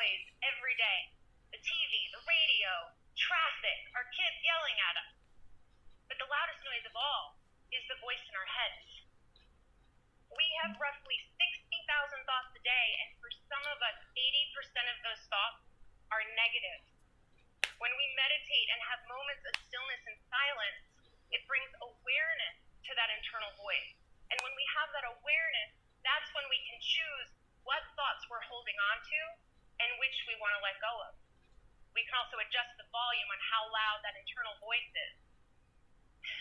noise every day. The TV, the radio, traffic, our kids yelling at us. But the loudest noise of all is the voice in our heads. We have roughly 60,000 thoughts a day, and for some of us, 80% of those thoughts are negative. When we meditate and have moments of stillness and silence, it brings awareness to that internal voice. And when we have that awareness, that's when we can choose what thoughts we're holding on to and which we want to let go of. We can also adjust the volume on how loud that internal voice is.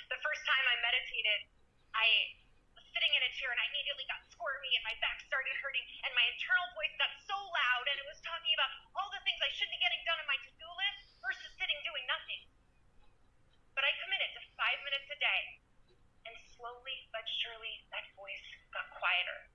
The first time I meditated, I was sitting in a chair and I immediately got squirmy and my back started hurting and my internal voice got so loud and it was talking about all the things I should be getting done on my to-do list versus sitting doing nothing. But I committed to 5 minutes a day, and slowly but surely that voice got quieter.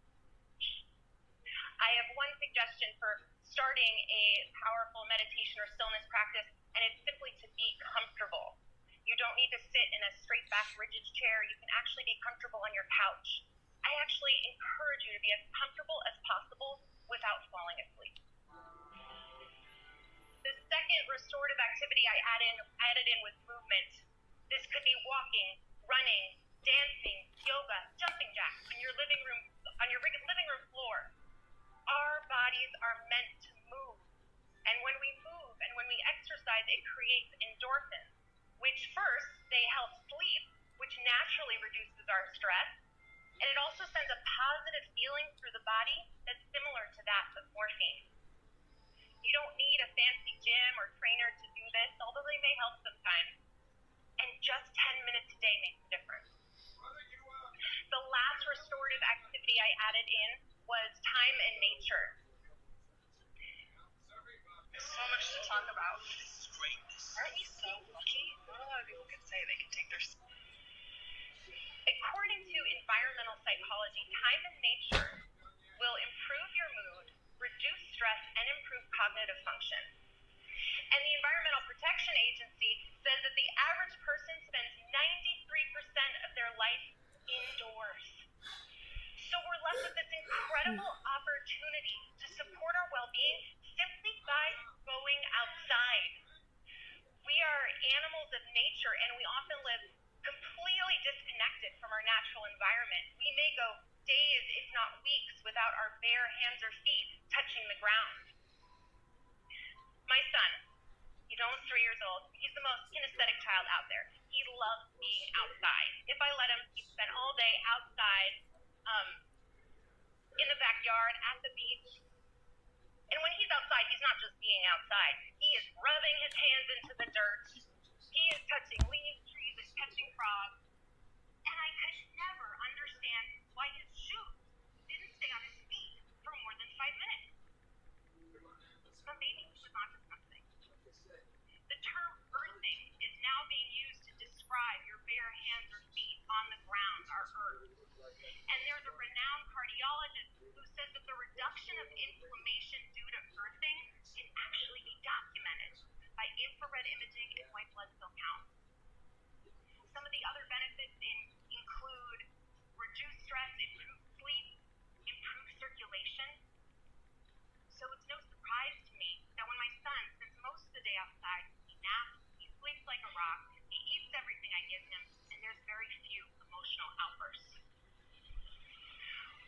I have one suggestion for starting a powerful meditation or stillness practice, and it's simply to be comfortable. You don't need to sit in a straight back rigid chair. You can actually be comfortable on your couch. I actually encourage you to be as comfortable as possible without falling asleep. The second restorative activity I added in was movement. This could be walking, running, dancing, yoga, jumping jacks on your living room floor. Our bodies are meant to move. And when we move and when we exercise, it creates endorphins, which first, they help sleep, which naturally reduces our stress. And it also sends a positive feeling through the body that's similar to that of morphine. You don't need a fancy gym or trainer to do this, although they may help sometimes. And just 10 minutes a day makes a difference. The last restorative activity I added in was time in nature. There's so much to talk about. Aren't we so lucky? Not a lot of people can say they can take their... According to environmental psychology, time in nature will improve your mood, reduce stress, and improve cognitive function. And the Environmental Protection Agency says that the average person spends 93% of their life indoors. So we're left with this incredible opportunity to support our well-being simply by going outside. We are animals of nature, and we often live completely disconnected from our natural environment. We may go days, if not weeks, without our bare hands or feet touching the ground. My son, he's almost 3 years old. He's the most kinesthetic child out there. He loves being outside. If I let him, he'd spend all day outside, in the backyard, at the beach. And when he's outside, he's not just being outside. He is rubbing his hands into the dirt. He is touching leaves, trees, and catching frogs. And I could never understand why his shoes didn't stay on his feet for more than 5 minutes. But maybe he was onto something. The term earthing is now being used to describe your bare hands or feet on the ground, our earth. And there's a renowned cardiologist who says that the reduction of inflammation due to earthing can actually be documented by infrared imaging and white blood cell counts. Some of the other benefits include reduced stress, improved sleep, improved circulation. So it's no surprise to me that when my son spends most of the day outside, he naps, he sleeps like a rock, he eats everything I give him, and there's very few emotional outbursts.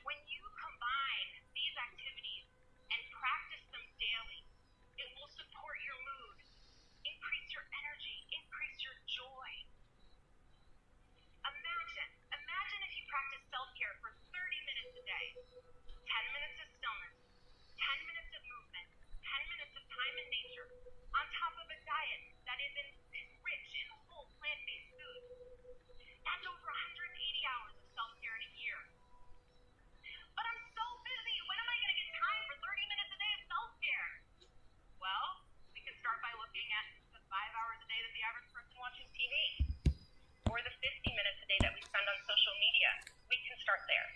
When you combine these activities and practice them daily, it will support your mood, increase your energy, increase your joy. Imagine if you practice self-care for 30 minutes a day, 10 minutes of stillness, 10 minutes of movement, 10 minutes of time in nature, on top of a diet that is rich in whole plant-based foods. That's over 180 hours of self-care in a year. But I'm so busy. When am I going to get time for 30 minutes a day of self-care? Well, we can start by looking at the 5 hours a day that the average person watches TV, or the 50 minutes a day that we spend on social media. We can start there.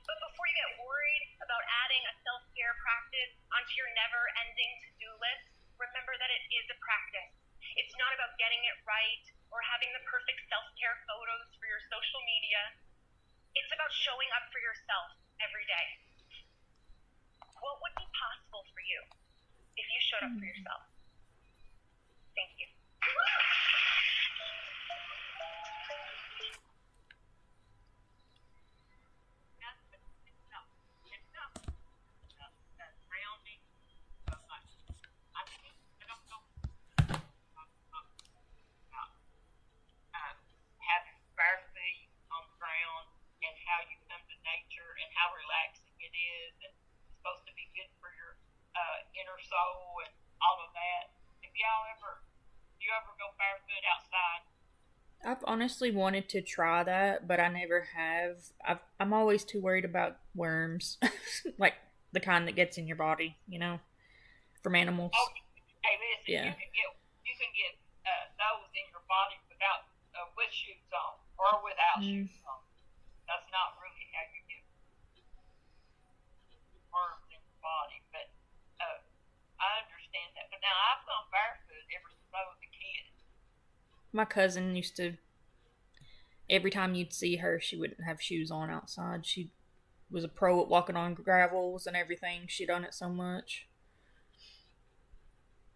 But before you get worried about adding a self-care practice onto your never-ending to-do list, remember that it is a practice. It's not about getting it right or having the perfect self-care photos for your social media. It's about showing up for yourself every day. What would be possible for you if you showed up for yourself. Thank you. Having bare feet on the ground and how you come to nature and how relaxing it is and it's supposed to be good for your inner soul and all of that. Do you ever go barefoot outside? I've honestly wanted to try that, but I never have. I'm always too worried about worms, like the kind that gets in your body, from animals. Oh, hey, listen, Yeah. you can get those in your body without with shoes on or without shoes on. That's not really how you get worms in your body, but I understand that. But now I've gone barefoot ever since I was a kid. My cousin used to, every time you'd see her, she wouldn't have shoes on outside. She was a pro at walking on gravels and everything. She done it so much.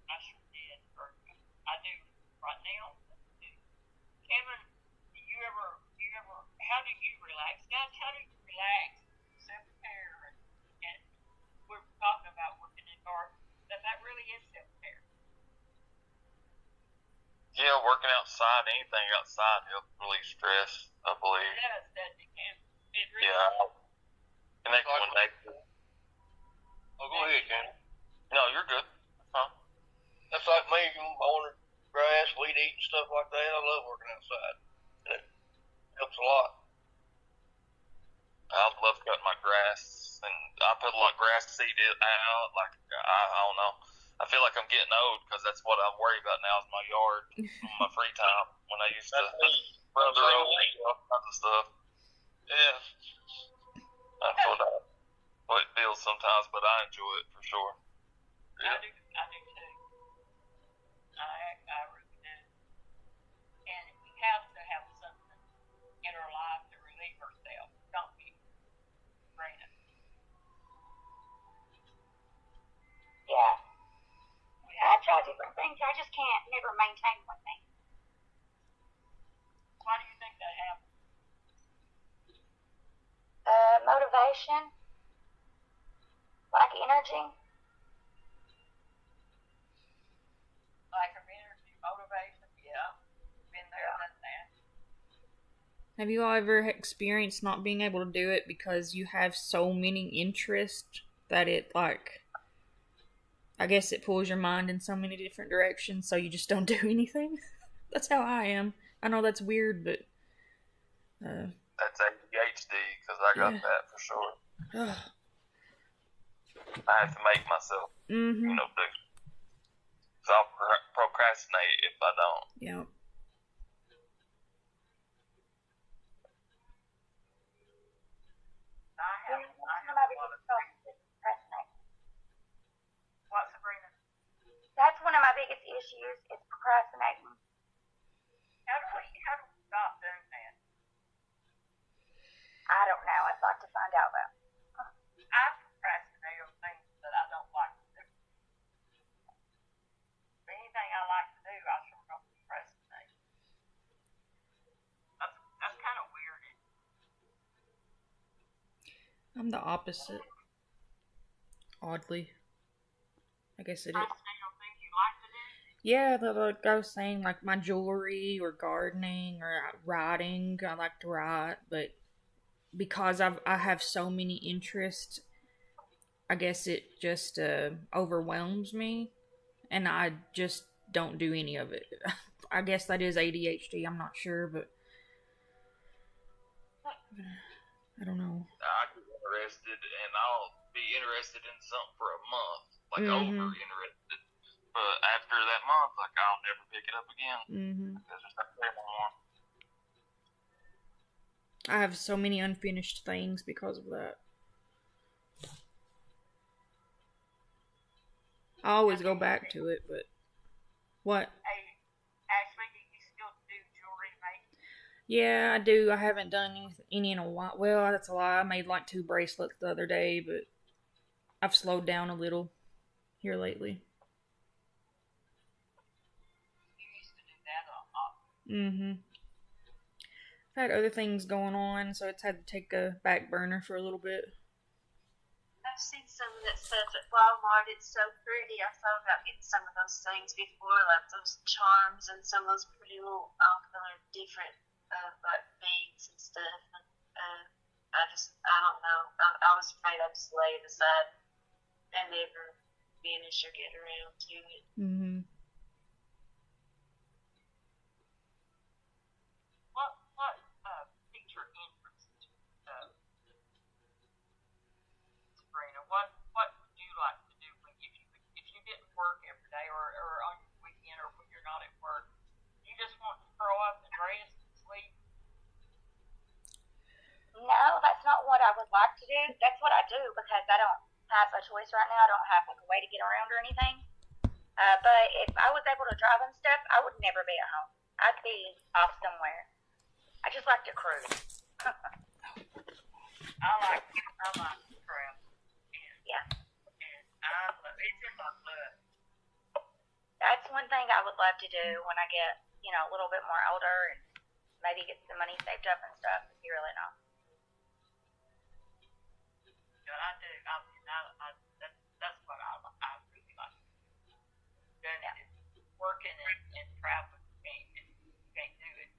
I sure did. I do right now. Kevin, how do you relax? Guys, how do you relax? Self-care, and we're talking about working in gardens. That really is self-care. Yeah, working outside, anything outside helps relieve stress, I believe. It does, doesn't it, Cam? It really Yeah. Connect with nature. Oh, go ahead, Ken. No, you're good. Huh? That's like me, mowing the grass, weed eating, stuff like that. I love working outside. And it helps a lot. I love cutting my grass, and I put a lot of grass seed out. Like, I don't know. I feel like I'm getting old because that's what I worry about now is my yard, on my free time, when I used to run the road and all kinds of stuff. Yeah. That's what it feels sometimes, but I enjoy it for sure. I do too. I really do. And we have to have something in our life to relieve ourselves, don't we, Brandon? Yeah. I try different things. I just can't never maintain one thing. Why do you think that happens? Motivation, like energy. Lack of energy, motivation, yeah. Been there, done that. Have you all ever experienced not being able to do it because you have so many interests that it, I guess it pulls your mind in so many different directions, so you just don't do anything? That's how I am. I know that's weird, but... That's ADHD, because I got that for sure. I have to make myself, do. So I'll procrastinate if I don't. Yeah. I have a lot of Procrastinating. what, Sabrina? That's one of my biggest issues is procrastinating. How do we stop doing that? I don't know. I'd like to find out though. I procrastinate on things that I don't like to do. Anything I like to do, I sure don't procrastinate. That's kind of weird. I'm the opposite. Oddly. I guess it is. Procrastinate on things you like to do? Yeah, like I was saying, like my jewelry or gardening or writing. I like to write, but because I have so many interests, I guess it just overwhelms me, and I just don't do any of it. I guess that is ADHD. I'm not sure, but I don't know. I get interested, and I'll be interested in something for a month, over interested. But after that month, I'll never pick it up again. Because there's not there anymore. I have so many unfinished things because of that. I always go back to it, but... What? Hey, Ashley, do you still do jewelry making? Yeah, I do. I haven't done any in a while. Well, that's a lie. I made 2 bracelets the other day, but I've slowed down a little here lately. Mm-hmm. I've had other things going on, so it's had to take a back burner for a little bit. I've seen some that says at Walmart it's so pretty. I thought about getting some of those things before, like those charms and some of those pretty little colored different like beads and stuff. And, I don't know. I was afraid I'd just lay it aside and never finish or get around to it. Mm-hmm. What piqued your interest, Sabrina? What would you like to do if you didn't work every day or on your weekend or when you're not at work? You just want to throw up and rest and sleep? No, that's not what I would like to do. That's what I do because I don't have a choice right now. I don't have like a way to get around or anything. But if I was able to drive and stuff, I would never be at home. I'd be off somewhere. I just like to cruise. I like to travel. Yeah. And it's in my blood. That's one thing I would love to do when I get, a little bit more older and maybe get some money saved up and stuff. It'd be really nice. Yeah, I do. That's what I really like. Then working and traveling, you can't do it.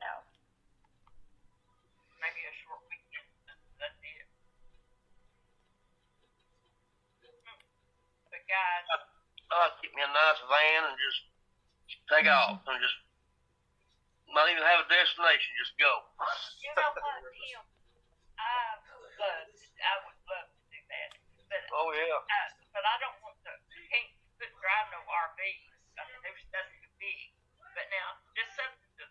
No. Maybe a short weekend, that's it. But guys, I'd get me a nice van and just take off and just not even have a destination, just go. you know what, Tim? I would love to do that. But Oh yeah. but I don't want to. Couldn't drive no RV. I mean, that's too big. But now, just something to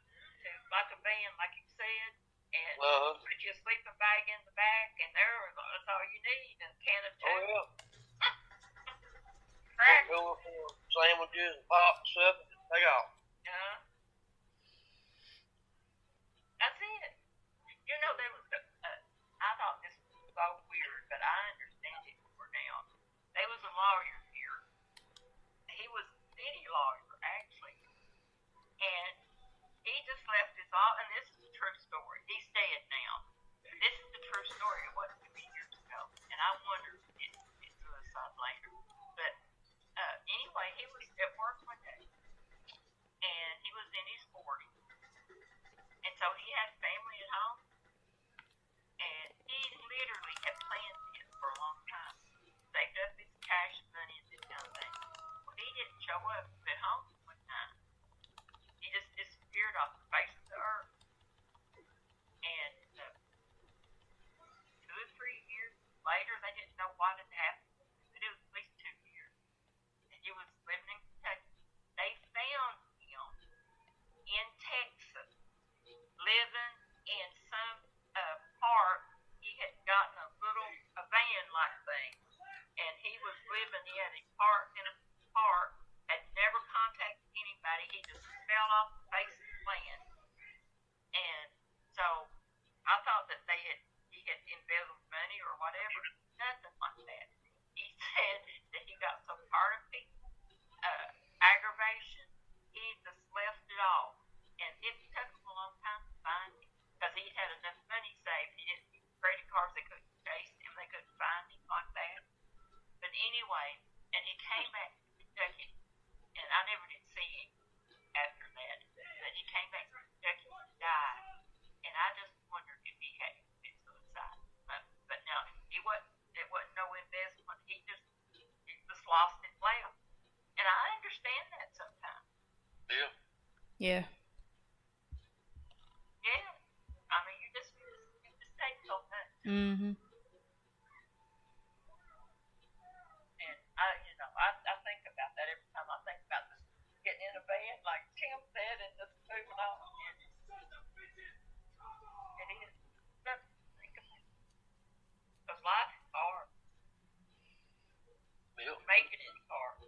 like a van, like you said, and put your sleeping bag in the back, and that's all you need, and a can of Oh tuna. yeah. Crack. Go for sandwiches and pop and stuff and just take off. That's it. There was I thought this was so weird, but I understand it more now. There was a lawyer here. He was a city lawyer, actually. And he just left his all, and this is a true story. He's dead now. This is the true story. It wasn't 2 years ago. And I wonder if it's suicide later. But anyway, he was at work one day. And he was in his 40s. And so he had family at home. And he literally had planned this for a long time. Saved up his cash money and this kind of thing. Well, he didn't show up at home one time. He just disappeared off the face of the earth. And 2 or 3 years later, they didn't know what had happened. But it was at least 2 years. And he was living in Kentucky. They found him in Texas, living in some park. He had gotten a van-like thing, and he was living. He had a park in a park. Had never contacted anybody. He just fell off the face of the land, and so I thought that he had embezzled money or whatever. Nothing like that. He said that he got so tired of people, aggravation, he just left it all, and it took him a long time to find him because he had enough money saved. He didn't use credit cards. They couldn't chase him. They couldn't find him like that. But anyway, and he came back to Kentucky, and I never did see him after that. But he came back to Kentucky and died, and I just wondered if he had committed suicide. But no, it wasn't no investment. He just lost his life, and I understand that sometimes. Yeah. Yeah. Yeah, I mean, you just take so much. Mm-hmm. And I think about that every time I think about this getting in a van, like Tim said, and just moving on. It is. Just think of it. Because life is hard. Yeah. Making it hard.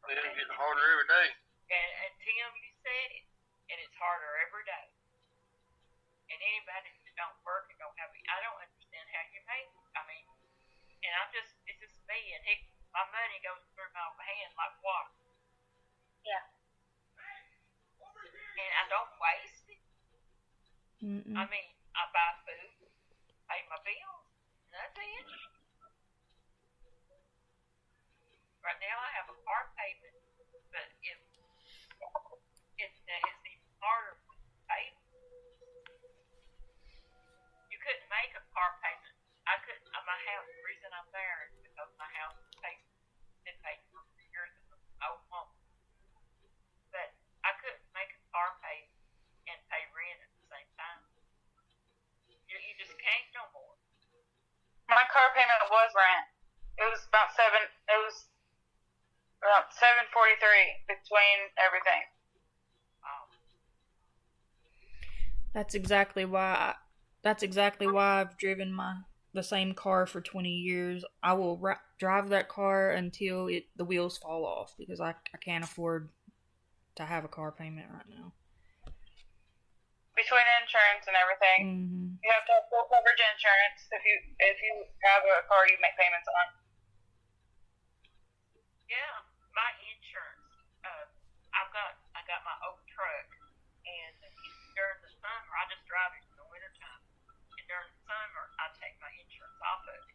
It's getting harder every day. And Tim, you said it, and it's harder every day. And anybody that don't work and don't have it, I don't understand how you make it. I mean, and it's just me, and my money goes through my hand like water. Yeah. Mm-mm. I mean, I buy food, pay my bills, and that's it. Right now I have a car payment, but if it's even harder with payment. You couldn't make a car payment. I couldn't. My house. The reason I'm there is because my house is been paid for years ago. I won't. But I couldn't make a car payment and pay rent at the same time. You just can't no more. My car payment was rent. It was about $7.43 between everything. Wow. That's exactly why I've driven the same car for 20 years. I will drive that car until the wheels fall off because I can't afford to have a car payment right now. Between insurance and everything, you have to have full coverage insurance if you have a car you make payments on. Yeah, my insurance. I got my old truck, and during the summer I just drive it in the wintertime. And during the summer I take my insurance off of it,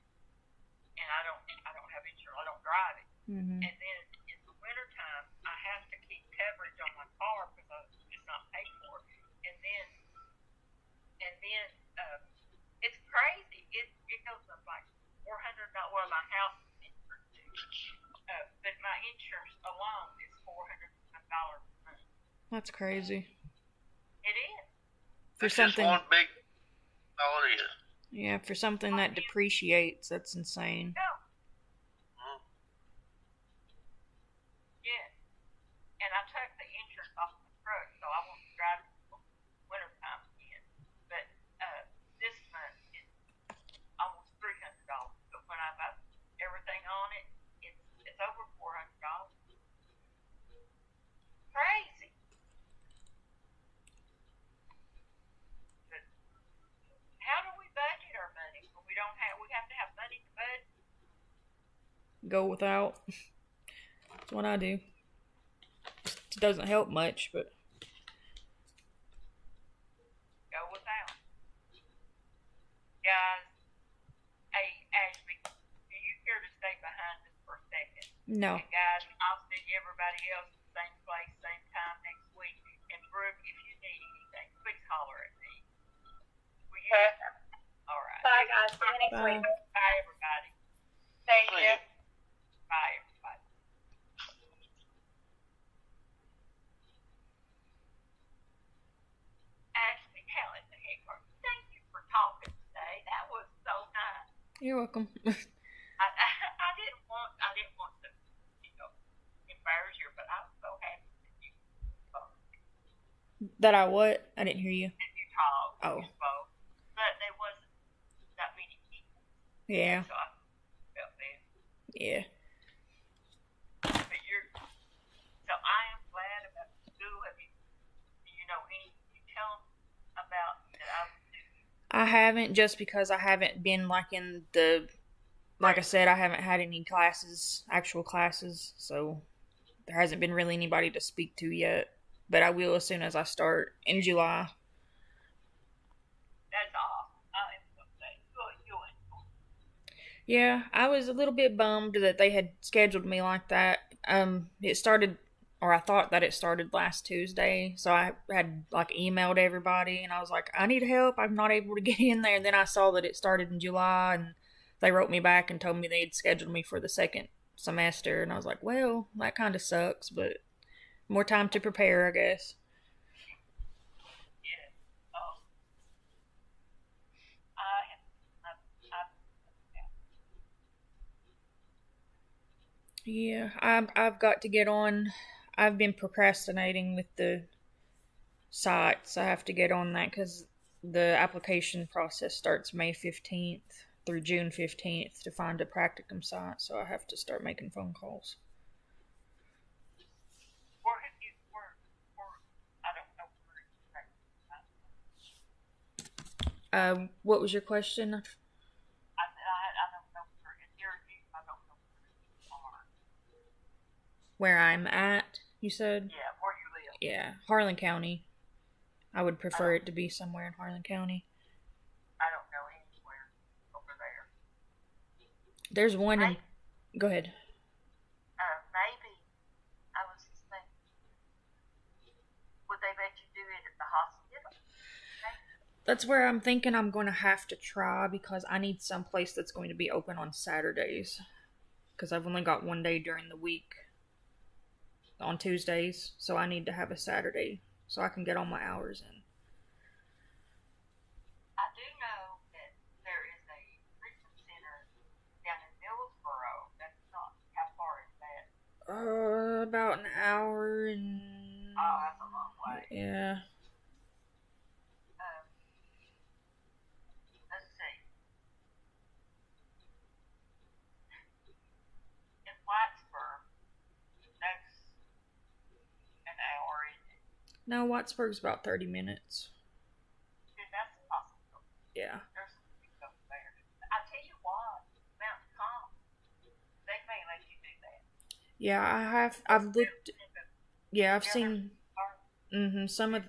and I don't have insurance. I don't drive it. Mm-hmm. And then in the wintertime I have to keep coverage on my car because it's not paid for. And then it's crazy. It goes up like $400. Well, my house is insured, but my insurance alone is $400 a month. That's crazy. It is. For It's something. just one big. All it is. Yeah, for something that depreciates, that's insane. No. Yeah. And I took the insurance off my truck, so I won't drive it in the wintertime again. But this month is almost $300. But when I got everything on it, it's over $400. Crazy. But how do we budget our money when we have to have money to budget? Go without. That's what I do. It doesn't help much, but Go without. Guys, hey, Ashley, do you care to stay behind us for a second? no. And guys, I'll see everybody else same place, same time next week. And Brooke, if you need anything, please holler at me. Will you? Okay. All right. Bye, guys. See you next Bye. week. Bye, everybody. Thank See you. you. Bye, everybody. Ashley, how in the heck are you? Thank you for talking today. That was so nice. You're welcome. I didn't want to, embarrass you, but I was so happy that you spoke. That I what? I didn't hear you. That you talked. Oh. You spoke. But there wasn't that many people, Yeah. so I felt bad. Yeah. But so I am glad about the school. Do you know anything you tell them about that I would do? I haven't, just because I haven't been like in the, like I said, I haven't had any actual classes, so there hasn't been really anybody to speak to yet. But I will as soon as I start in July. That's all. I am so glad you enjoy. Yeah, I was a little bit bummed that they had scheduled me like that. It started, or I thought that it started last Tuesday, so I had like emailed everybody, and I was like, I need help. I'm not able to get in there. And then I saw that it started in July, and they wrote me back and told me they'd scheduled me for the second semester, and I was like, well, that kind of sucks, but more time to prepare, I guess. Yeah. Yeah, I've got to get on. I've been procrastinating with the sites. I have to get on that because the application process starts May 15th through June 15th to find a practicum site, so I have to start making phone calls. Where have you I don't know where you What was your question? I don't know where in Syracuse. I don't know where you are. Where I'm at, you said? Yeah, where you live. Yeah, Harlan County. I would prefer it to be somewhere in Harlan County. I don't know anywhere over there. There's one in... Go ahead. Maybe, I was just thinking, would they let you do it at the hospital? That's where I'm thinking I'm going to have to try, because I need some place that's going to be open on Saturdays. Because I've only got one day during the week on Tuesdays, so I need to have a Saturday so I can get all my hours in. I do know that there is a treatment center down in Millsboro. That's not, how far is that? About an hour and... Oh, that's a long way. Yeah. Let's see. In Whitesburg, that's an hour, isn't it? No, Wattsburg's about 30 minutes. That's possible. Yeah. There's some things over there. I tell you what, Mountain Calm, they may let you do that. Yeah, I've looked... Yeah, I've seen... Some of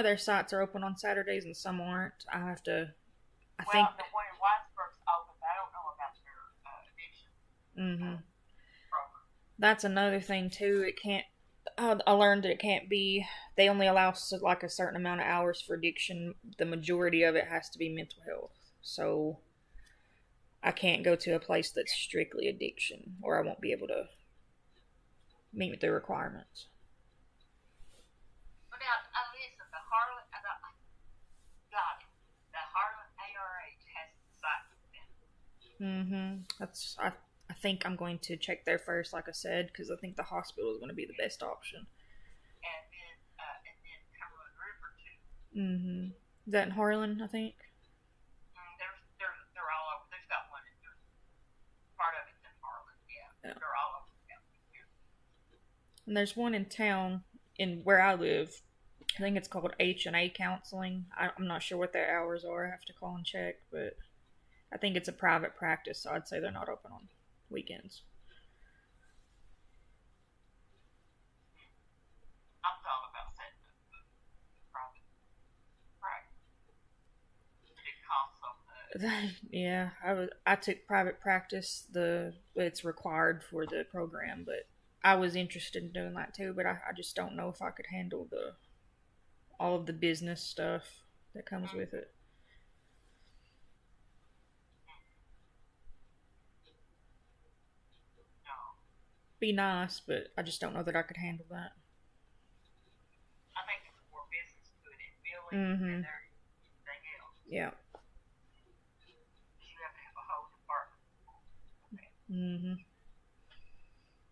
their sites are open on Saturdays and some aren't. I think the one in Whitesburg's open, but I don't know about their addiction program. That's another thing too. It can't. I learned that it can't be. They only allow like a certain amount of hours for addiction. The majority of it has to be mental health. So I can't go to a place that's strictly addiction, or I won't be able to meet the requirements. But now, listen, the Harlan, got it. The Harlan ARH has the site. That's. I think I'm going to check there first, like I said, because I think the hospital is going to be the best option. And then Cumberland River too. Is that in Harlan? I think. They're all over. There's got one. Part of it's in Harlan. Yeah. They're all over the county here. And there's one in town, in where I live. I think it's called H&A Counseling. I'm not sure what their hours are. I have to call and check, but I think it's a private practice, so I'd say they're not open on weekends. I'm thought about setting up a private practice. It costs so much. Yeah, I took private practice. It's required for the program, but I was interested in doing that too. But I just don't know if I could handle all of the business stuff that comes with it. Be nice, but I just don't know that I could handle that. I think it's more business to it in billing than there is anything else. Yeah. You have to have a whole department.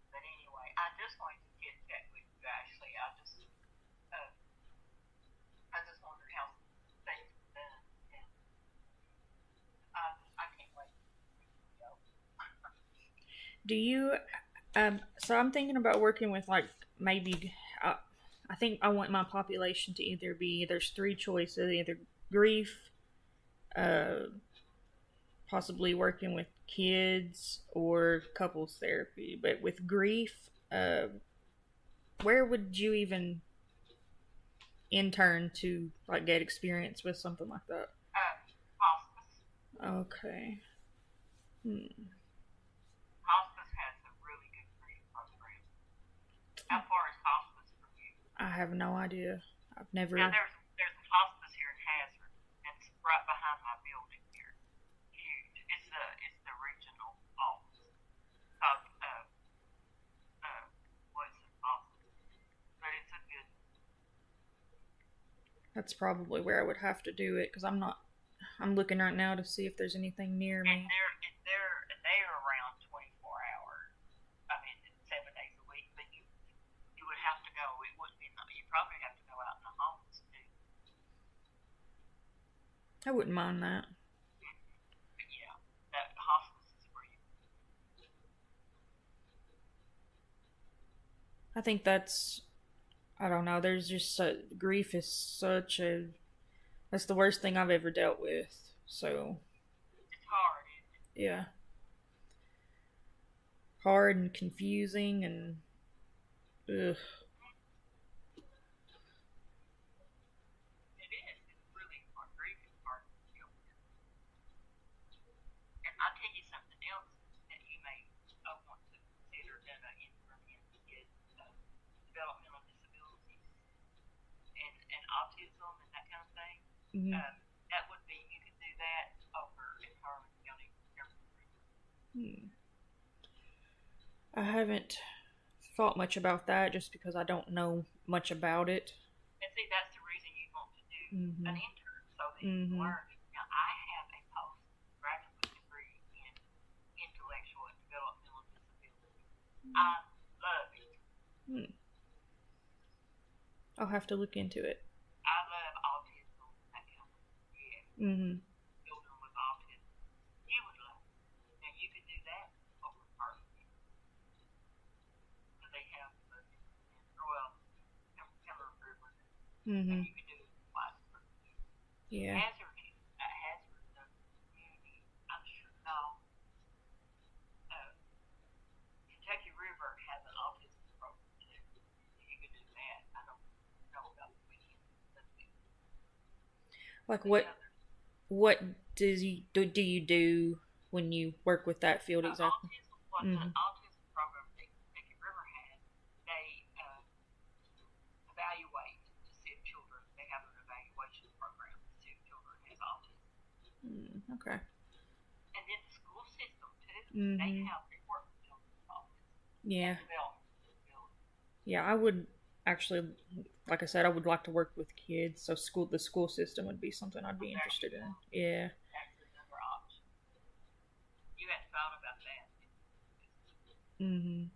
But anyway, I just wanted to get that with you, Ashley. I just wondered how things were done, and I can't wait to go. Do you? So I'm thinking about working with, like, maybe, I think I want my population to either be, there's three choices, either grief, possibly working with kids, or couples therapy. But with grief, where would you even intern to, like, get experience with something like that? Hospice. Okay. Hospice has a really good grief program. How far is hospice from you? I have no idea. I've never... Now, there's a hospice here in Hazard. It's right behind my building here. Huge. It's the regional office of what's it, hospice. But it's a good... That's probably where I would have to do it, because I'm looking right now to see if there's anything near me. And they're around 24 hours. I mean, 7 days a week. But you would have to go. It wouldn't be. You probably have to go out in the homes too. I wouldn't mind that. But yeah, that hospice is free. I think that's... I don't know. There's just grief is such a... That's the worst thing I've ever dealt with. So... It's hard, isn't it? Yeah. Hard and confusing and... Ugh. tell you something else that you may want to consider in is developmental disabilities and autism and that kind of thing. Mm-hmm. That would be, you could do that over in Harlan County. I haven't thought much about that just because I don't know much about it. And see, that's the reason you want to do Mm-hmm. an intern, so that you can learn. Now, I have a postgraduate degree in intellectual and developmental disability. I love it. I'll have to look into it. I love autism, that kind of thing. Yeah. Mm-hmm. Children with autism. You would love it. Now, you could do that over Harlan. So they have, Mm-hmm. and you can do it twice per year. Yeah. Hazard community, I'm sure. No. Kentucky River has an autism program too. You can do that. I don't know about the weekend. Like what do you do when you work with that field exactly? The autism program that Kentucky River has, they evaluate to see if children, they have an evaluation program to see if children have autism. Okay. And then the school system too, Mm-hmm. they have report for children with autism. Yeah. And developmental disabilities. Yeah, I would actually, like I said, I would like to work with kids, so the school system would be something I'd be interested in. Yeah. That's another option. You hadn't thought about that. Mm-hmm.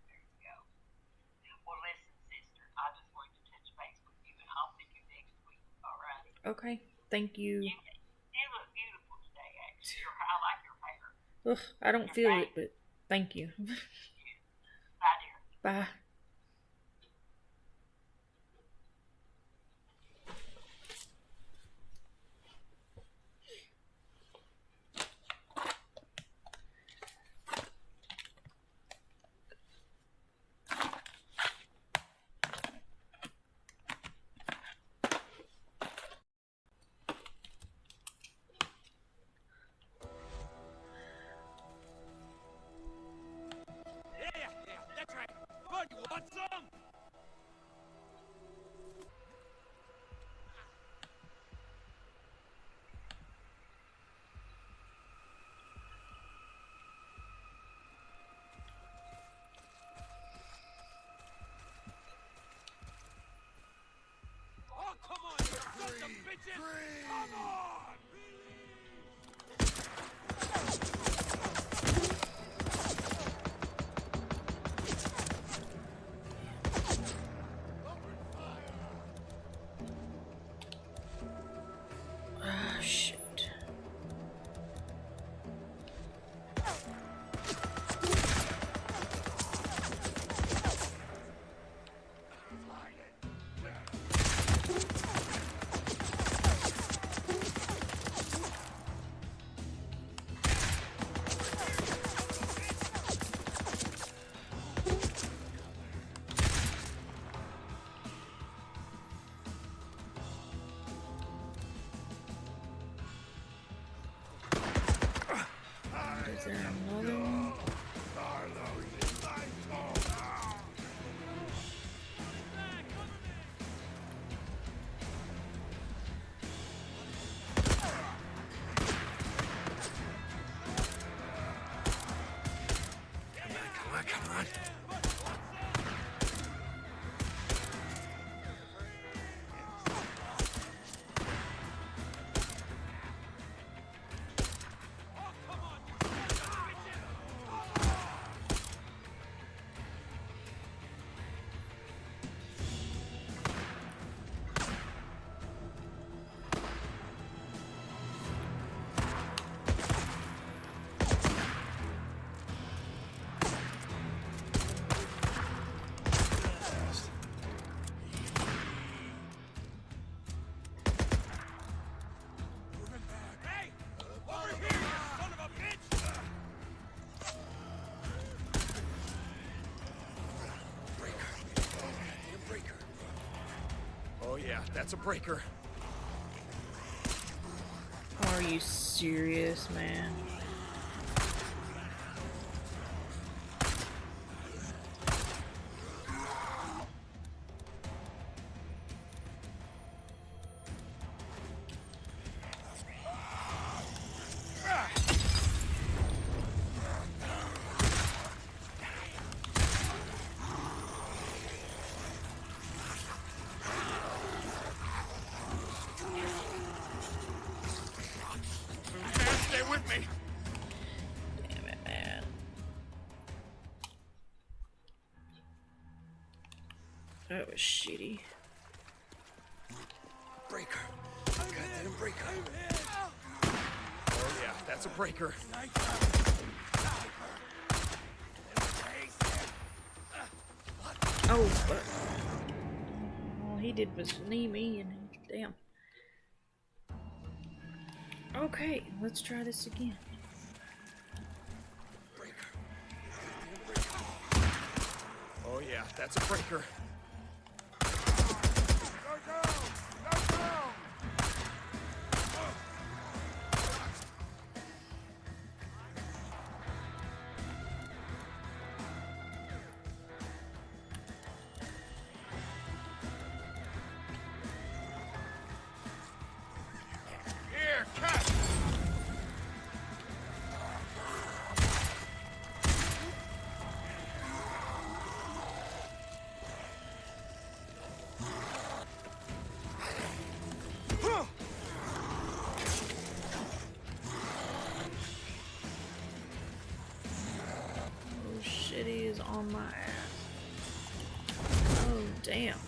There you go. Well, listen, sister, I just wanted to touch base with you, and I'll see you next week. All right. Okay. Thank you. You look beautiful today, actually. I like your hair. Ugh, I don't feel it, but thank you. Bye, dear. Bye. That's right. Bud, you want some? Oh, come on, you sons of bitches! Come on! Ah, shit. Is there another one? Come on. Hey! Over here, you son of a bitch! Breaker. Oh yeah, that's a breaker. Are Are you serious, man? Stay with me. Damn it, man. That was shitty. Breaker. Goddamn breaker. Oh yeah, that's a breaker. Oh, but all he did was knee me, and damn. Okay, let's try this again. Breaker. Oh yeah, that's a breaker. Go down! Go down! Here, catch! Oh, shitty is on my ass. Oh, damn.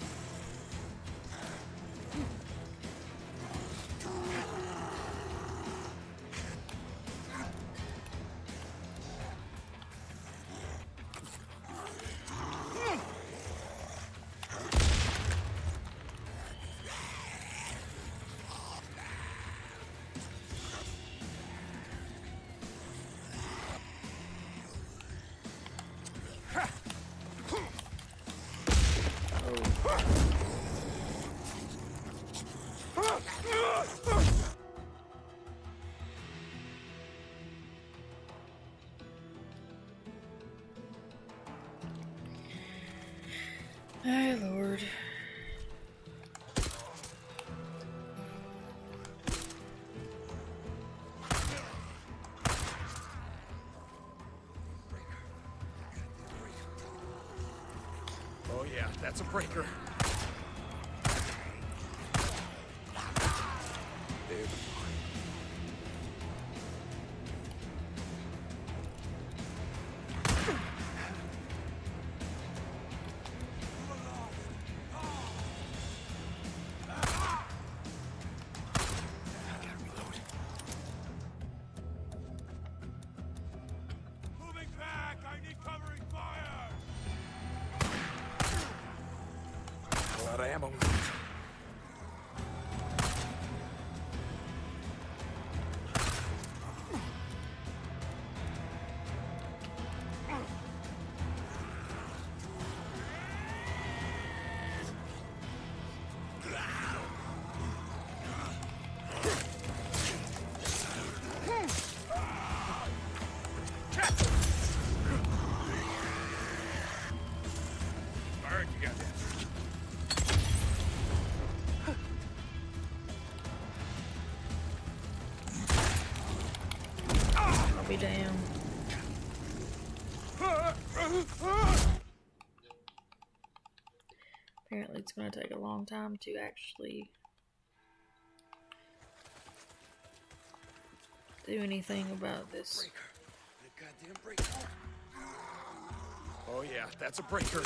Hey, Lord. Oh yeah, that's a breaker. Dude. Moving back! I need covering fire! A lot of ammo. Alright, you got this. I'll be damned. Apparently it's gonna take a long time to actually do anything about this. Breaker. The goddamn breaker. Oh yeah, that's a breaker.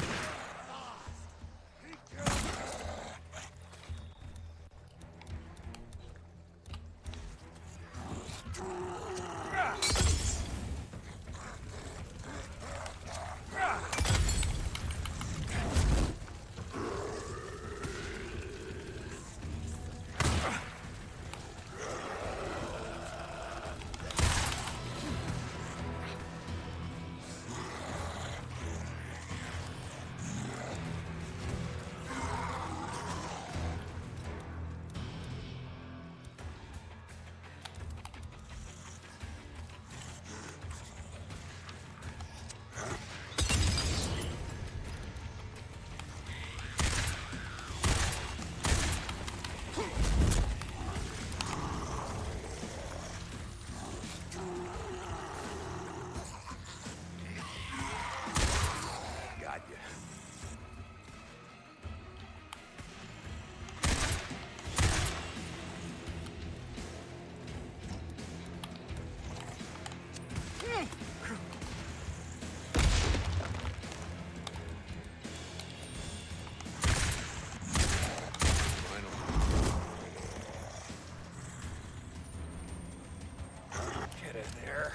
of there.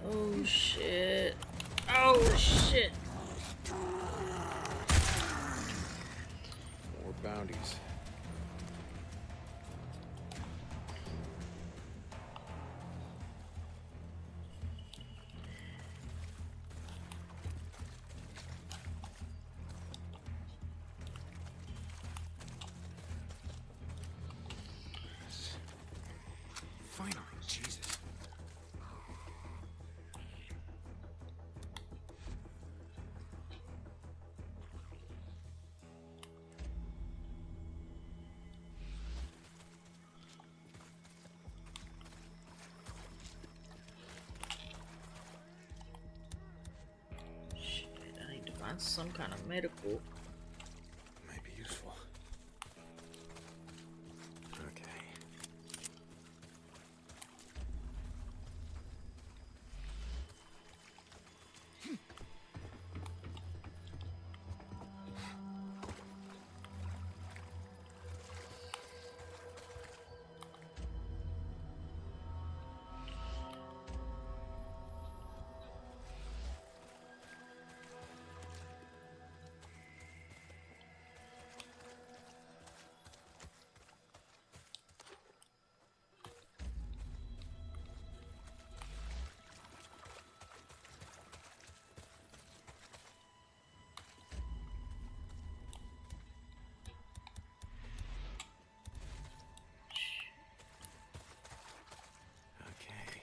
Oh shit. Oh shit. More bounties. Finally, Jesus. Shit, I need to find some kind of medical. Might be useful. Okay. Okay.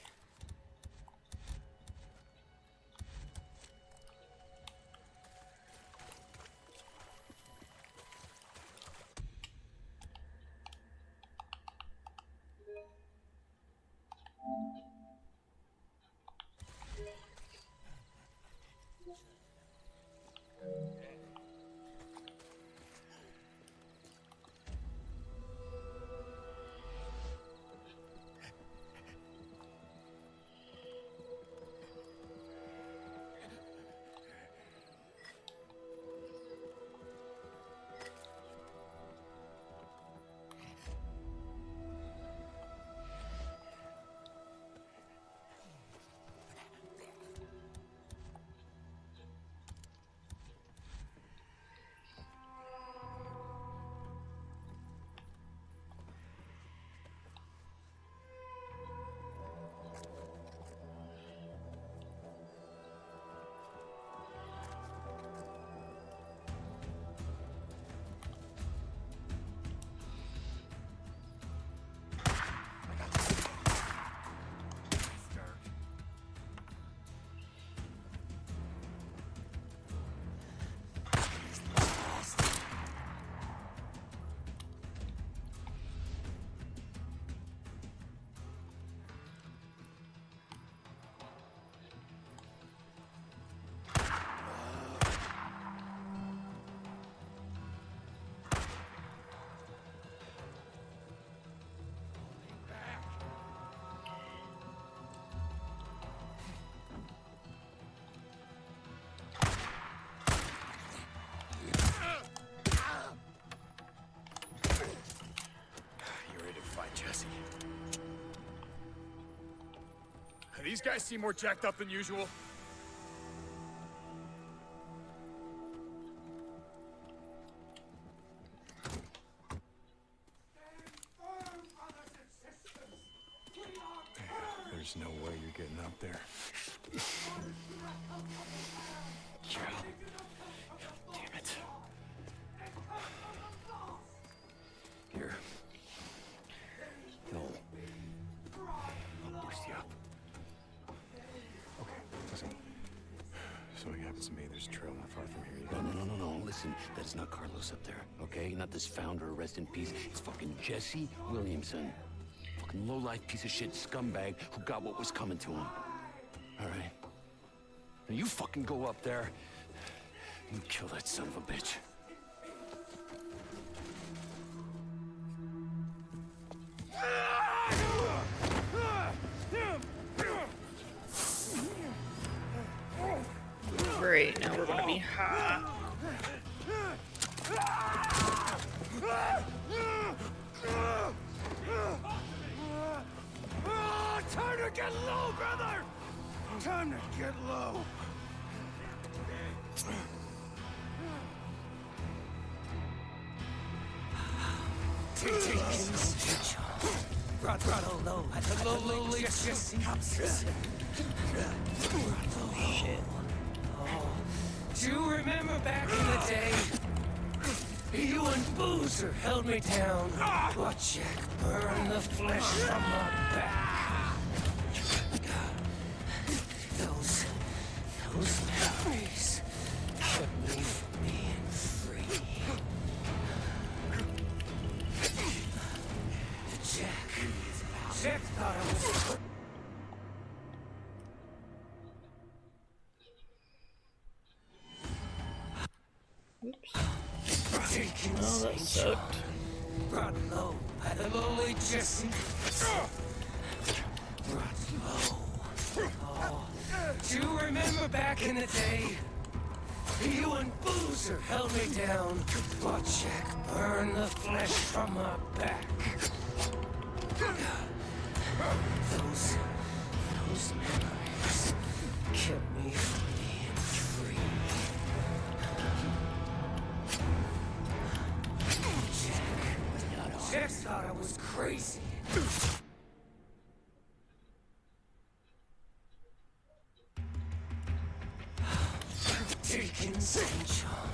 You ready to fight, Jesse? These guys seem more jacked up than usual. There's no way you're getting up there. Damn it. Here. No. I'll boost you up. Okay, listen. If something happens to me, there's a trail not far from here. No. Listen, that's not Carlos up there, okay? Not this founder, rest in peace. It's fucking Jesse Williamson. Fucking low-life piece of shit scumbag who got what was coming to him. All right? Now you fucking go up there and kill that son of a bitch. Great, now we're gonna be high. getting low, brother! Time to get low. Brought low at the low Jesse. Shit. Do you remember back in the day? You and Boozer held me down. Watch Jack burn the flesh from my back. Those memories kept me from being free. Jack thought I was... Oh, that sucked. Brought low at the lowly Jesse. Brought low. Oh, do you remember back in the day? You and Boozer held me down. Watch Jack burn the flesh from my back. Those memories kept me from being free. Jack thought I was crazy. Taking St. John.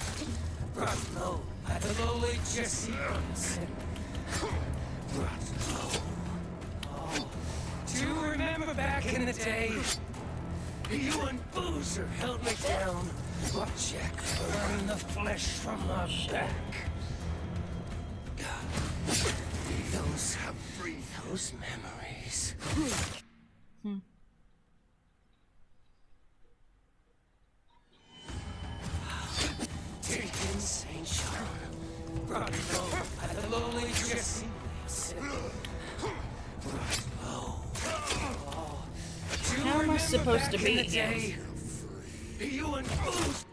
Brought low at the lowly Jesse Brunson. Brought low. Oh, do you remember back in the day? You and Boozer held me down. Watch Jack burn the flesh from my back. Those memories. Taking St. John. Brought low at the lowly Jesse. Brought low. Oh, How am I supposed to beat him? You and Boozer.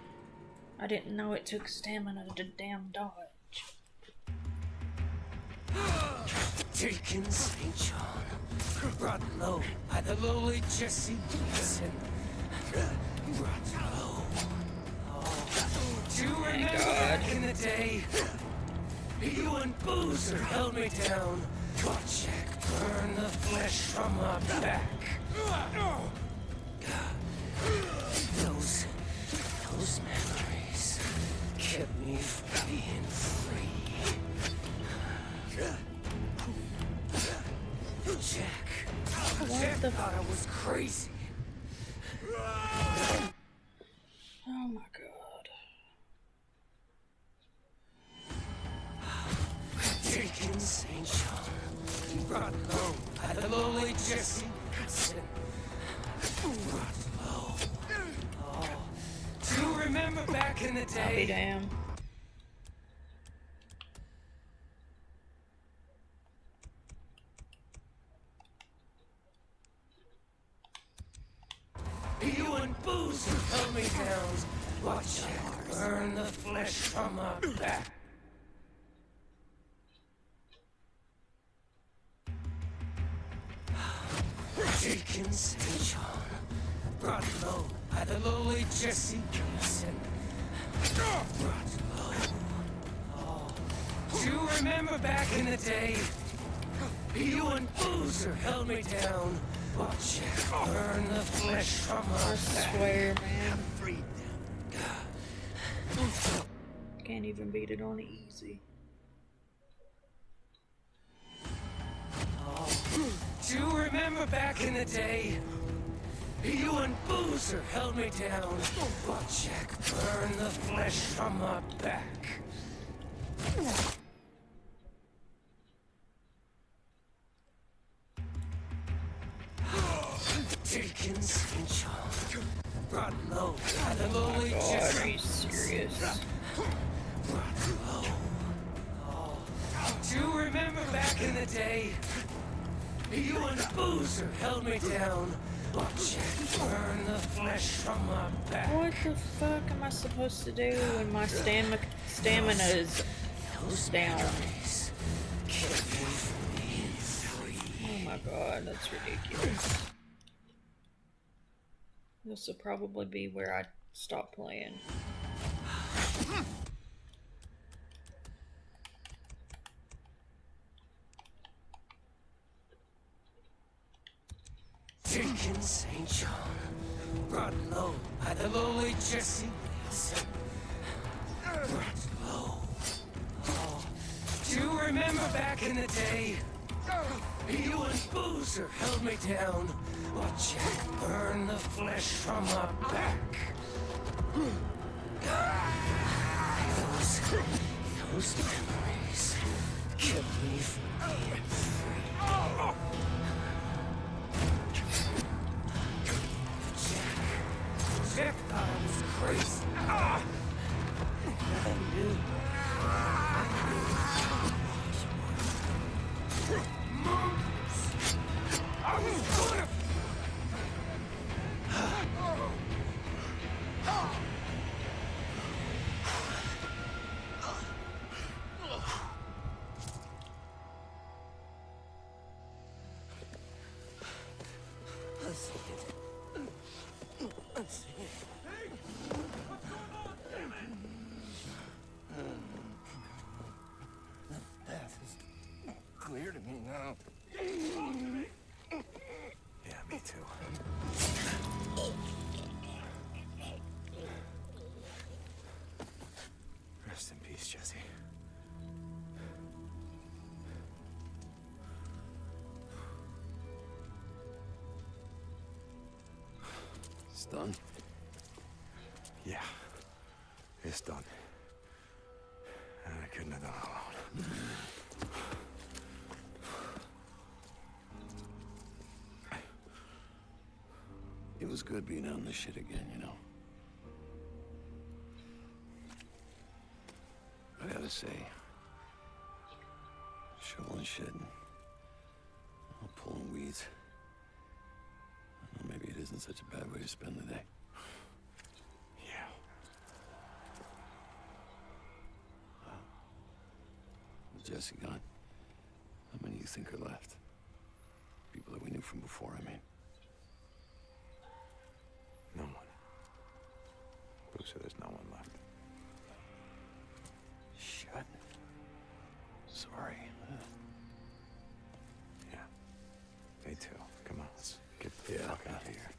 I didn't know it took stamina to damn dodge. Taking St. John. Brought low at the lowly Jesse Gleason. Brought low. Oh, do you remember back in the day? You and Boozer held me down. Watch Jack burn the flesh from my back. Those memories kept me from being free. Jack thought I was crazy. Oh my god. Taking St. John. Brought low at the lowly Jesse. Brought low. Oh, do you remember back in the day? I'll be damned. You and Boozer held me down. Watch Jack burn the flesh from my back. Taking St. John. Brought low at the lowly Jesse Gleason. Brought low. Oh, do you remember back in the day? You and Boozer held me down. Watch Jack burn the flesh from my back. I swear, man. Can't even beat it on easy. Oh, do you remember back in the day? You and Boozer held me down. Watch Jack burn the flesh from my back. Taking St. John. Brought low at the lowly Jesse. Are you serious? Brought low. Oh, do you remember back in the day? You and Boozer held me down. Watch Jack burn the flesh from my back. What the fuck am I supposed to do when my stamina is down? Oh my god, that's ridiculous. This will probably be where I stop playing. Taken St. John, brought low by the lowly Jesse Wilson. Brought low. Oh, do you remember back in the day? You and Boozer held me down while Jack burned the flesh from my back. Those memories kept me from being free. Jack thought I was crazy. I knew. I was gonna... Clear to me now. Yeah, me too. Rest in peace, Jesse. It's done. Yeah, it's done. I couldn't have done it alone. It was good being out in the shit again, you know? I gotta say, shoveling shit and pulling weeds. Well, maybe it isn't such a bad way to spend the day. Yeah. With Jesse gone, how many do you think are left? People that we knew from before, I mean. No one. Boozer, there's no one left. Shit. Sorry. Yeah. Me too. Come on, let's get the fuck out of here.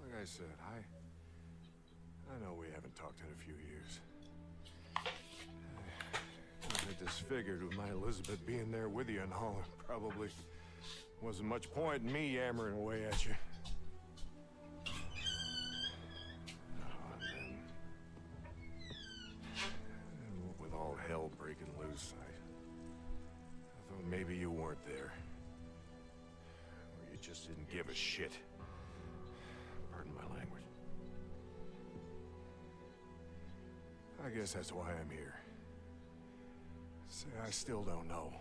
Like I said, I know we haven't talked in a few years. I disfigured with my Elizabeth being there with you and all. Probably wasn't much point in me yammering away at you. And with all hell breaking loose, I thought maybe you weren't there. Or you just didn't give a shit. Pardon my language. I guess that's why I'm here. Say, I still don't know.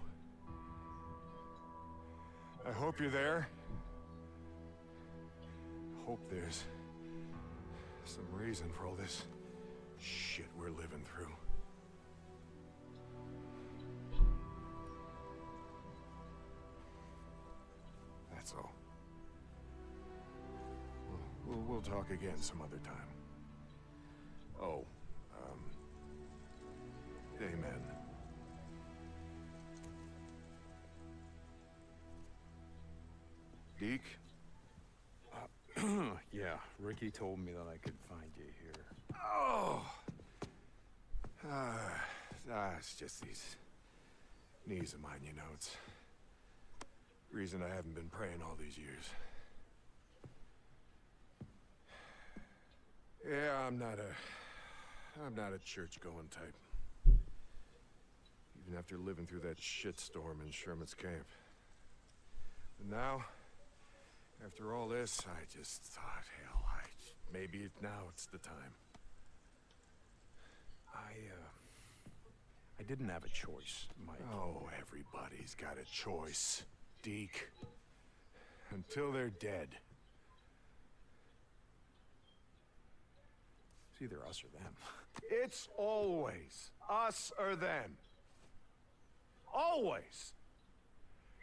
I hope you're there. Hope there's some reason for all this shit we're living through. That's all. We'll talk again some other time. Oh, amen. Deke? Yeah, Ricky told me that I could find you here. Oh! It's just these knees of mine, you know. It's the reason I haven't been praying all these years. Yeah, I'm not a church-going type. Even after living through that shitstorm in Sherman's camp. And now, after all this, I just thought, hell, maybe now it's the time. I didn't have a choice, Mike. Oh, everybody's got a choice, Deke. Until they're dead. It's either us or them. It's always us or them. Always.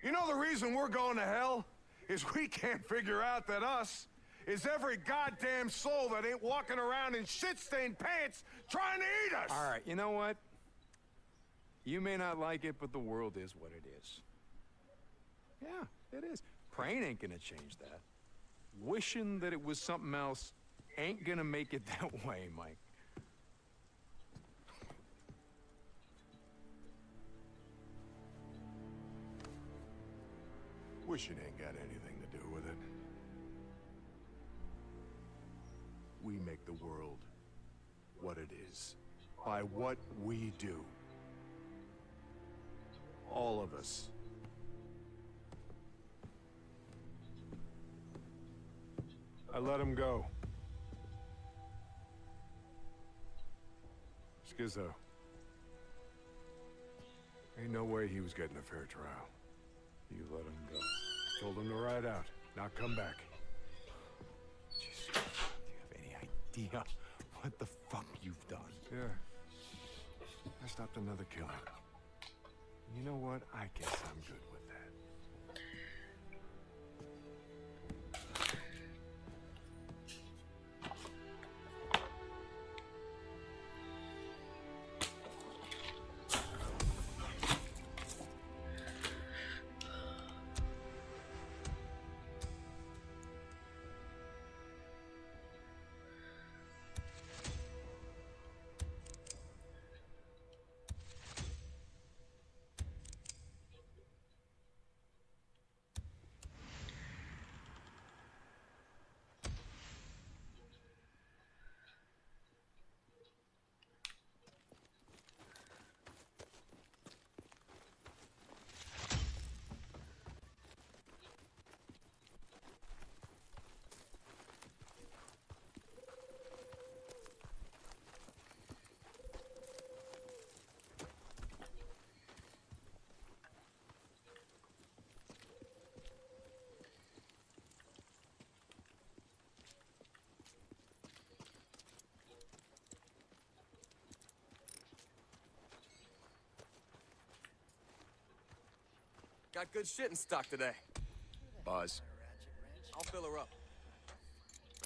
You know the reason we're going to hell? Is we can't figure out that us is every goddamn soul that ain't walking around in shit-stained pants trying to eat us! All right, you know what? You may not like it, but the world is what it is. Yeah, it is. Praying ain't gonna change that. Wishing that it was something else ain't gonna make it that way, Mike. Wishing ain't got anything to do with it. We make the world what it is by what we do. All of us. I let him go. Schizo. Ain't no way he was getting a fair trial. You let him go. Told him to ride out, not come back. Jesus, do you have any idea what the fuck you've done? Yeah. I stopped another killing. You know what? I guess I'm good with that. Got good shit in stock today. Buzz. I'll fill her up.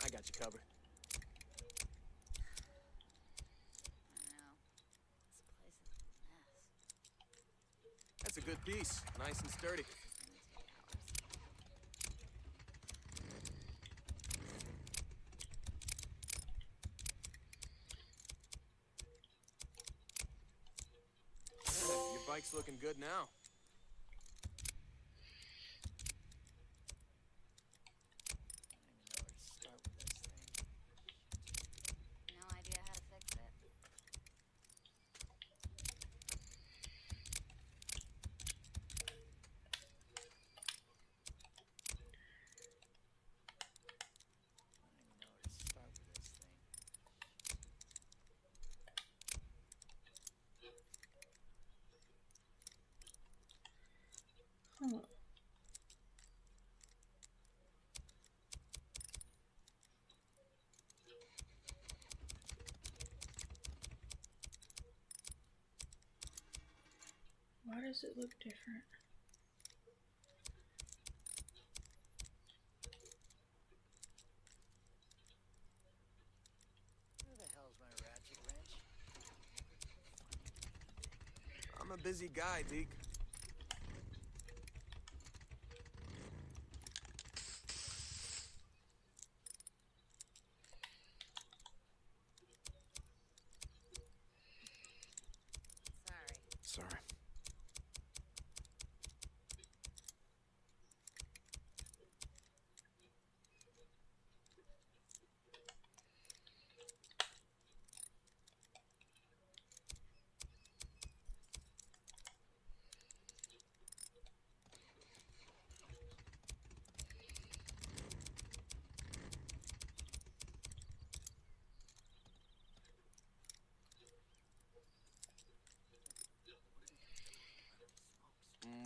I got you covered. That's a good piece. Nice and sturdy. Your bike's looking good now. Why does it look different? Where the hell's my ratchet wrench? I'm a busy guy, Deke. Sorry.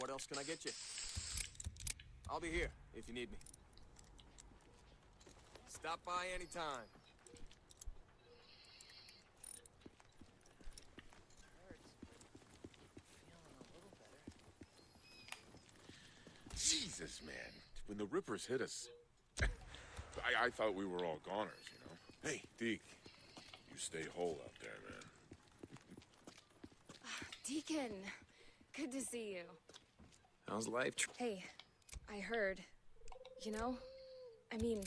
What else can I get you? I'll be here if you need me. Stop by anytime. Jesus, man. When the Rippers hit us, I thought we were all goners, you know? Hey, Deke, you stay whole out there, man. Deacon, good to see you. How's life? Hey, I heard, you know? I mean,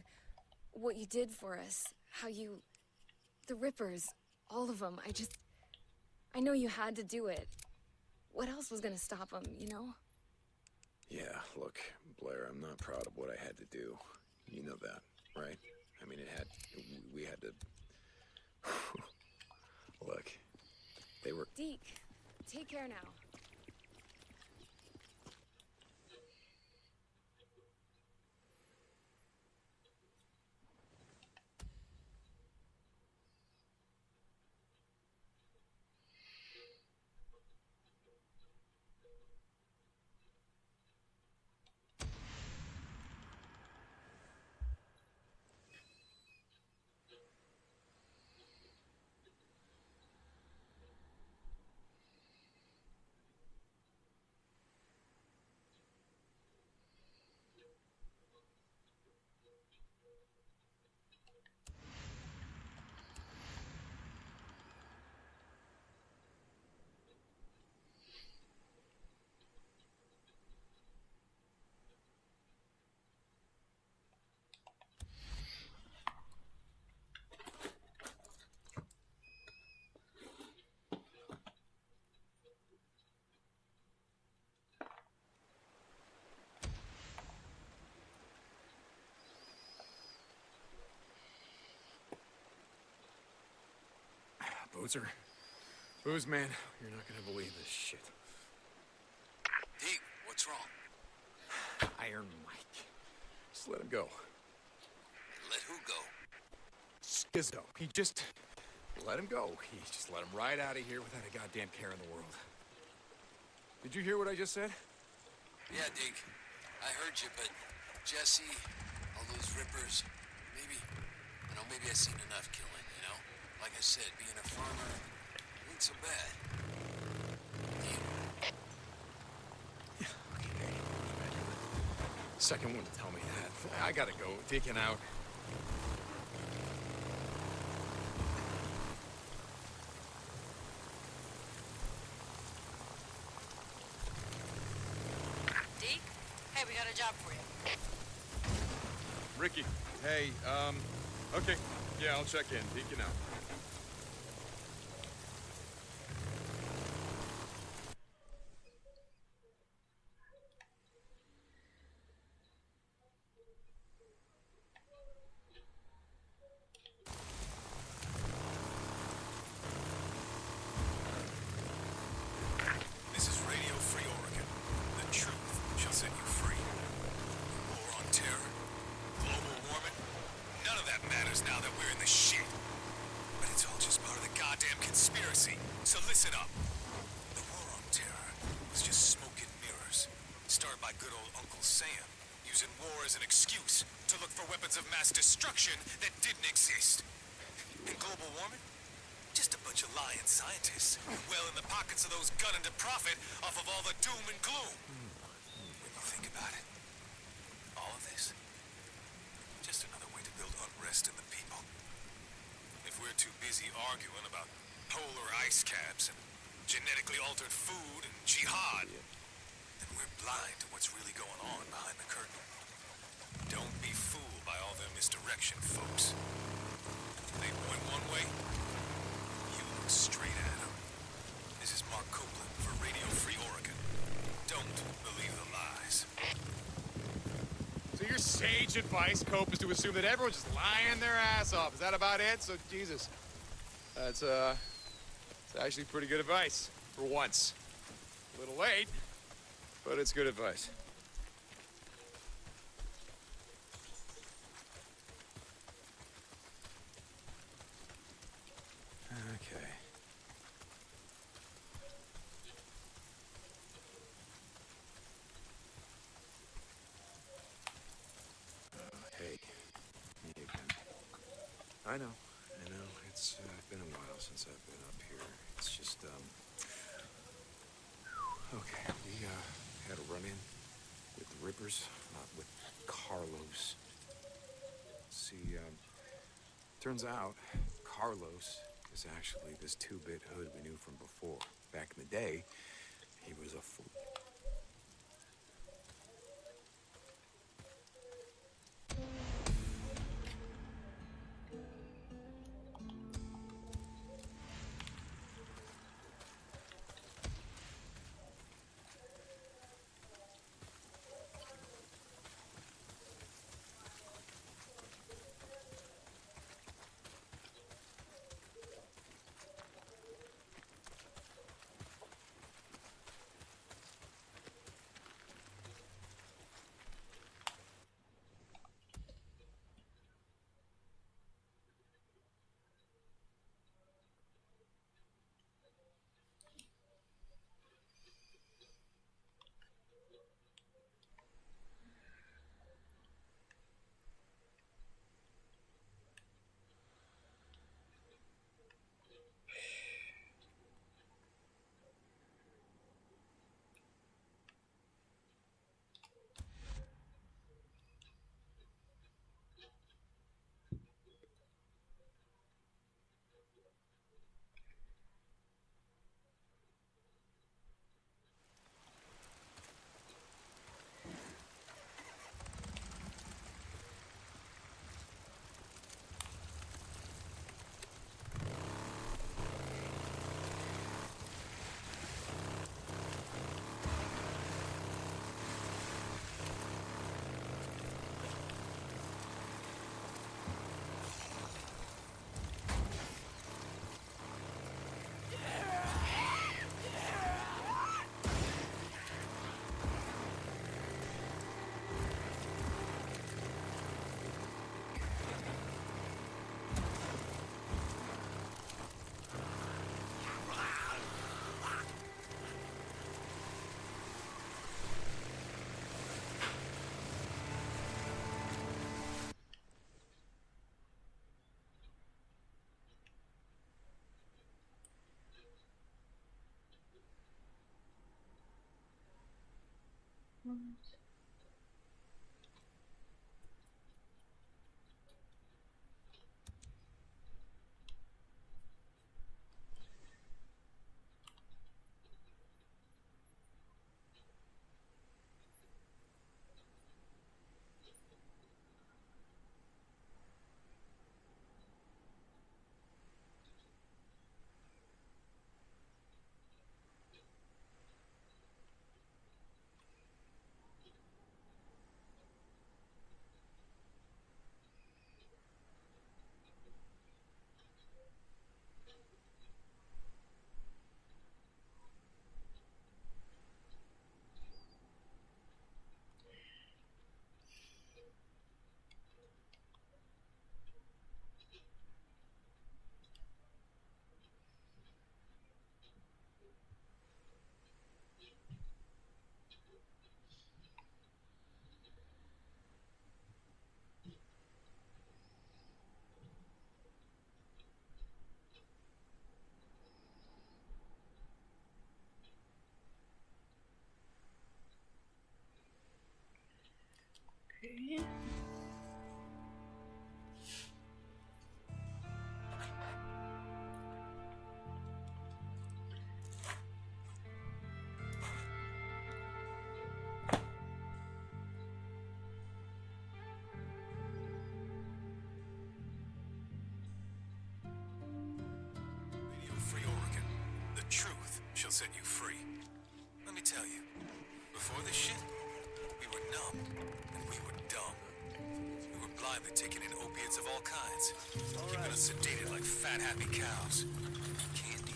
what you did for us, how you... The Rippers, all of them, I know you had to do it. What else was gonna stop them, you know? Yeah, look, Blair, I'm not proud of what I had to do. You know that, right? I mean, we had to... Look, they were... Deke, take care now. Boozer. Booze, man, you're not gonna believe this shit. Deke, what's wrong? Iron Mike. Just let him go. Let who go? Skizzo. He just... Let him go. He just let him right out of here without a goddamn care in the world. Did you hear what I just said? Yeah, Deke. I heard you, but Jesse, all those Rippers, maybe I've seen enough killing, you know? Like I said, being a farmer ain't so bad. Second one to tell me that. I gotta go. Taking out. Deke? Hey, we got a job for you. Ricky. Hey, okay. Yeah, I'll check in. Deacon out. This is Radio Free Oregon. The truth shall set you free. War on terror, global warming, none of that matters now that we're in the shit. But it's all just part of the goddamn conspiracy, so listen up. The war on terror was just smoke and mirrors, started by good old Uncle Sam, using war as an excuse to look for weapons of mass destruction that didn't exist. And global warming? Just a bunch of lying scientists, well in the pockets of those gunning to profit off of all the doom and gloom. When you think about it, all of this, just another way to build unrest in the people. If we're too busy arguing about polar ice caps and genetically altered food and jihad, then we're blind to what's really going on behind the curtain. Don't be fooled by all their misdirection, folks. They point one way, straight at him. This is Mark Copeland for Radio Free Oregon. Don't believe the lies. So your sage advice, Cope, is to assume that everyone's just lying their ass off. Is that about it? So, Jesus. It's actually pretty good advice. For once. A little late, but it's good advice. Okay. I know. It's been a while since I've been up here. It's just, okay, we, had a run-in with the Rippers, with Carlos. See, turns out Carlos is actually this two-bit hood we knew from before. Back in the day, he was a fool. Okay. Radio Free Oregon. The truth shall set you free. Let me tell you, before this shit, we were numb and we were dumb. We were blindly taking in opiates of all kinds, keeping us sedated like fat, happy cows. Candy,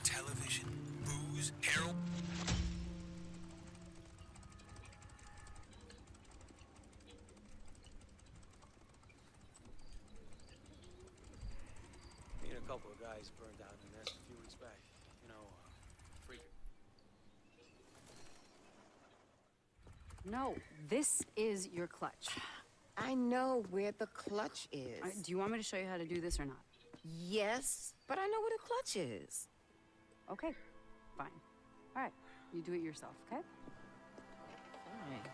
television, booze, heroin. Me and a couple of guys burned down the nest a few weeks back. You know, freaking. No, this is your clutch. I know where the clutch is. Do you want me to show you how to do this or not? Yes, but I know where the clutch is. Okay, fine. All right, you do it yourself, okay? Fine.